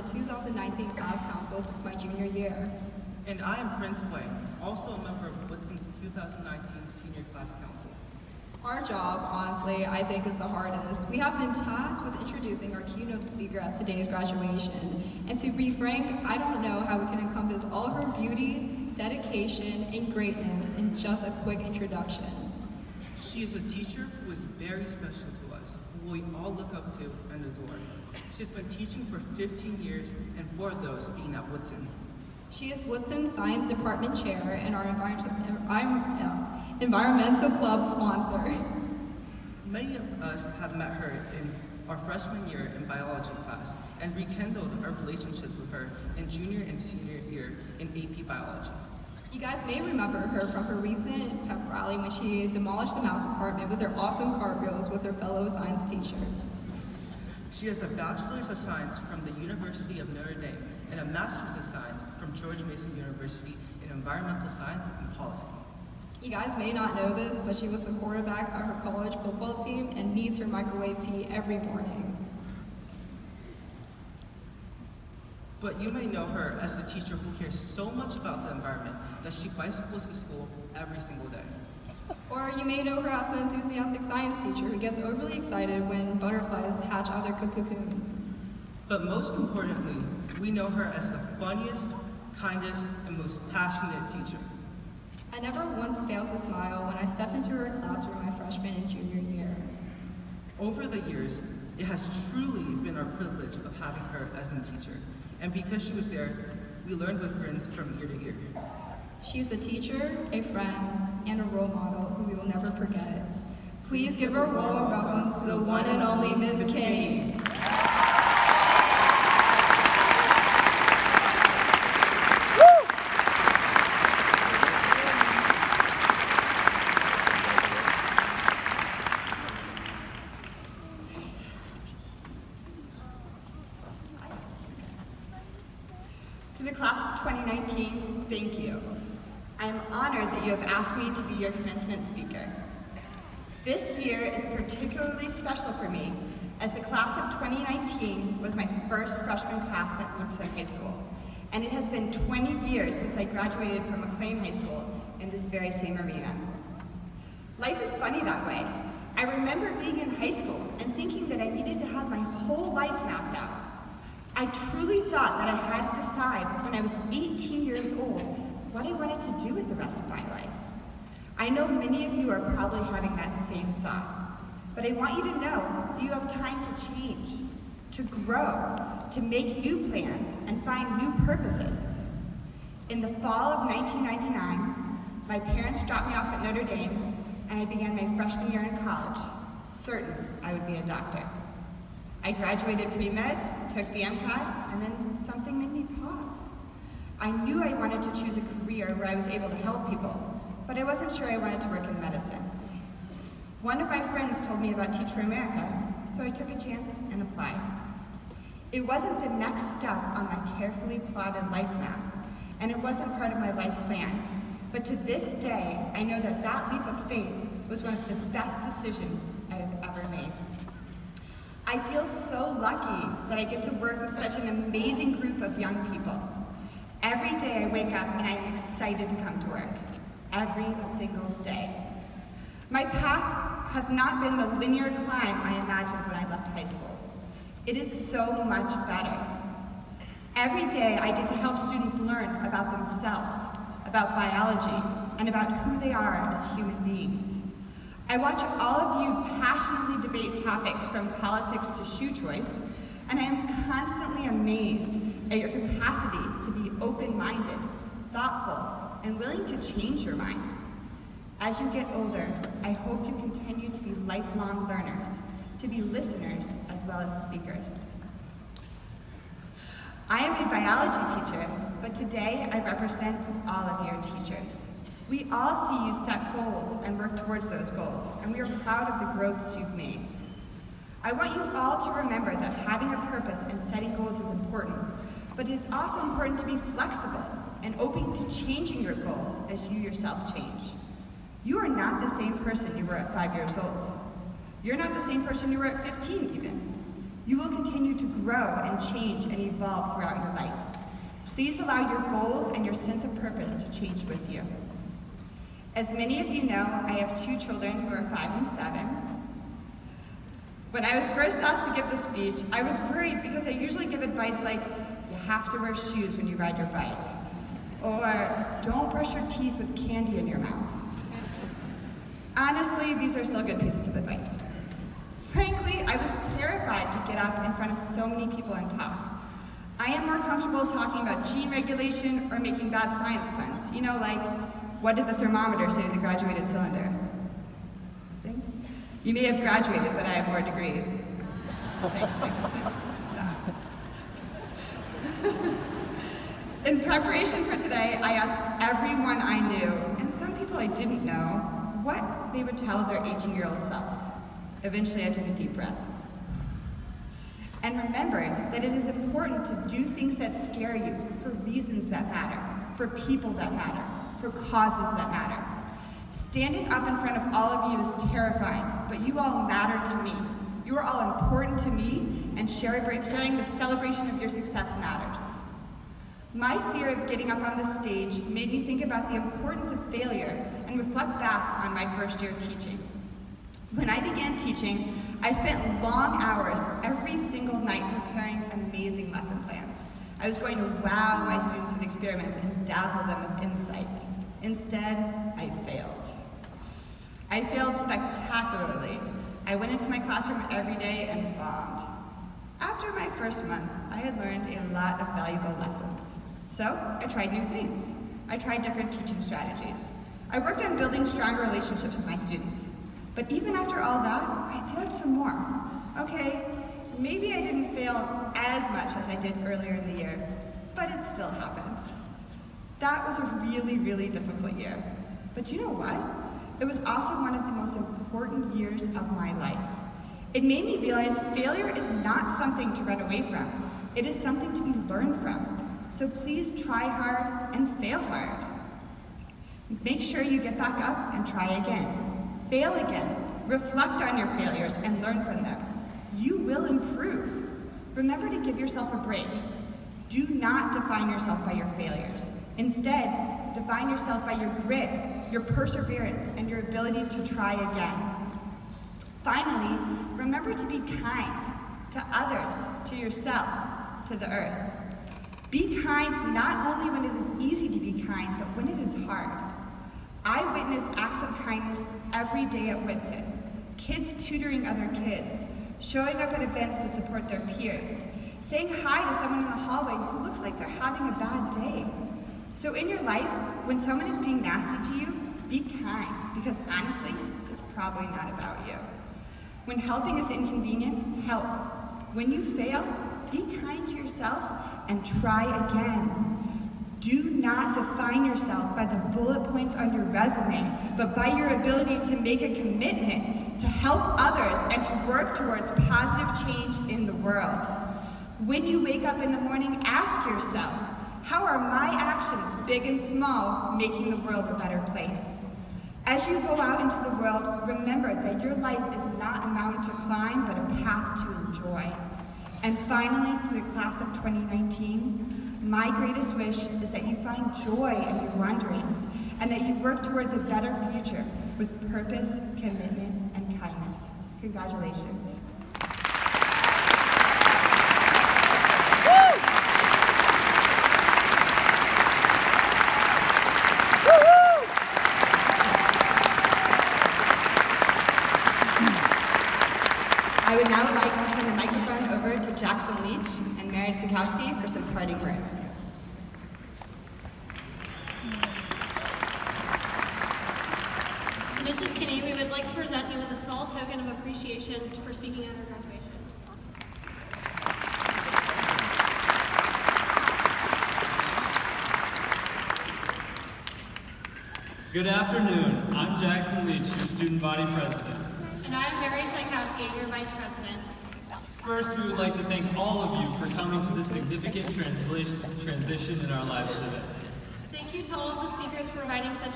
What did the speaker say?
the 2019 class council since my junior year. And I am Prince Wayne, also a member of Woodson's 2019 Senior Class Council. Our job, honestly, I think is the hardest. We have been tasked with introducing our keynote speaker at today's graduation. And to be frank, I don't know how we can encompass all of her beauty, dedication, and greatness in just a quick introduction. She is a teacher who is very special to us, who we all look up to and adore. She has been teaching for 15 years, and 4 of those being at Woodson. She is Woodson's Science Department Chair and our Environmental Club sponsor. Many of us have met her in our freshman year in biology class and rekindled our relationships with her in junior and senior year in AP biology. You guys may remember her from her recent pep rally when she demolished the math department with her awesome cartwheels with her fellow science teachers. She has a Bachelor's of Science from the University of Notre Dame and a Master's of Science from George Mason University in Environmental Science and Policy. You guys may not know this, but she was the quarterback of her college football team and needs her microwave tea every morning. But you may know her as the teacher who cares so much about the environment that she bicycles to school every single day. Or you may know her as the enthusiastic science teacher who gets overly excited when butterflies hatch out their cocoons. But most importantly, we know her as the funniest, kindest, and most passionate teacher. I never once failed to smile when I stepped into her classroom my freshman and junior year. Over the years, it has truly been our privilege of having her as a teacher. And because she was there, we learned with grins from year to year. She is a teacher, a friend, and a role model who we will never forget. Please give her a warm welcome to the one and only Ms. Kinne. To the class of 2019, thank you. I am honored that you have asked me to be your commencement speaker. This year is particularly special for me, as the class of 2019 was my first freshman class at Woodson High School, and it has been 20 years since I graduated from McLean High School in this very same arena. Life is funny that way. I remember being in high school and thinking that I needed to have my whole life mapped out. I truly thought that I had to decide when I was 18 years old what I wanted to do with the rest of my life. I know many of you are probably having that same thought, but I want you to know that you have time to change, to grow, to make new plans and find new purposes. In the fall of 1999, my parents dropped me off at Notre Dame and I began my freshman year in college, certain I would be a doctor. I graduated pre-med, took the MCAT, and then something made me pause. I knew I wanted to choose a career where I was able to help people, but I wasn't sure I wanted to work in medicine. One of my friends told me about Teach for America, so I took a chance and applied. It wasn't the next step on my carefully plotted life map, and it wasn't part of my life plan, but to this day, I know that that leap of faith was one of the best decisions I have ever made. I feel so lucky that I get to work with such an amazing group of young people. Every day I wake up and I'm excited to come to work. Every single day. My path has not been the linear climb I imagined when I left high school. It is so much better. Every day I get to help students learn about themselves, about biology, and about who they are as human beings. I watch all of you passionately debate topics from politics to shoe choice, and I am constantly amazed at your capacity to be open-minded, thoughtful, and willing to change your minds. As you get older, I hope you continue to be lifelong learners, to be listeners as well as speakers. I am a biology teacher, but today I represent all of your teachers. We all see you set goals and work towards those goals, and we are proud of the growths you've made. I want you all to remember that having a purpose and setting goals is important, but it is also important to be flexible and open to changing your goals as you yourself change. You are not the same person you were at 5 years old. You're not the same person you were at 15 even. You will continue to grow and change and evolve throughout your life. Please allow your goals and your sense of purpose to change with you. As many of you know, I have 2 children who are 5 and 7. When I was first asked to give the speech, I was worried because I usually give advice like, you have to wear shoes when you ride your bike, or don't brush your teeth with candy in your mouth. Honestly, these are still good pieces of advice. Frankly, I was terrified to get up in front of so many people and talk. I am more comfortable talking about gene regulation or making bad science puns. You know, like, what did the thermometer say to the graduated cylinder? Thing? You may have graduated, but I have more degrees. Thanks. In preparation for today, I asked everyone I knew, and some people I didn't know, what they would tell their 18-year-old selves. Eventually, I took a deep breath and remembered that it is important to do things that scare you for reasons that matter, for people that matter, for causes that matter. Standing up in front of all of you is terrifying, but you all matter to me. You are all important to me, and sharing the celebration of your success matters. My fear of getting up on the stage made me think about the importance of failure and reflect back on my first year teaching. When I began teaching, I spent long hours every single night preparing amazing lesson plans. I was going to wow my students with experiments and dazzle them with insight. Instead, I failed. I failed spectacularly. I went into my classroom every day and bombed. After my first month, I had learned a lot of valuable lessons. So I tried new things. I tried different teaching strategies. I worked on building stronger relationships with my students. But even after all that, I failed some more. Okay, maybe I didn't fail as much as I did earlier in the year, but it still happens. That was a really, really difficult year. But you know what? It was also one of the most important years of my life. It made me realize failure is not something to run away from. It is something to be learned from. So please try hard and fail hard. Make sure you get back up and try again. Fail again. Reflect on your failures and learn from them. You will improve. Remember to give yourself a break. Do not define yourself by your failures. Instead, define yourself by your grit, your perseverance, and your ability to try again. Finally, remember to be kind to others, to yourself, to the earth. Be kind not only when it is easy to be kind, but when it is hard. I witness acts of kindness every day at Woodson. Kids tutoring other kids, showing up at events to support their peers, saying hi to someone in the hallway who looks like they're having a bad day. So in your life, when someone is being nasty to you, be kind, because honestly, it's probably not about you. When helping is inconvenient, help. When you fail, be kind to yourself and try again. Do not define yourself by the bullet points on your resume, but by your ability to make a commitment to help others and to work towards positive change in the world. When you wake up in the morning, ask yourself, how are my actions, big and small, making the world a better place? As you go out into the world, remember that your life is not a mountain to climb, but a path to enjoy. And finally, for the class of 2019, my greatest wish is that you find joy in your wanderings and that you work towards a better future with purpose, commitment, and kindness. Congratulations. I would now like to turn the microphone over to Jackson Leach and Mary Sikowski for some parting words. Mrs. Kinne, we would like to present you with a small token of appreciation for speaking at our graduation. Good afternoon. I'm Jackson Leach, your student body president. And I am Mary Sikowski, your vice president. First, we would like to thank all of you for coming to this significant transition in our lives today. Thank you to all of the speakers for providing such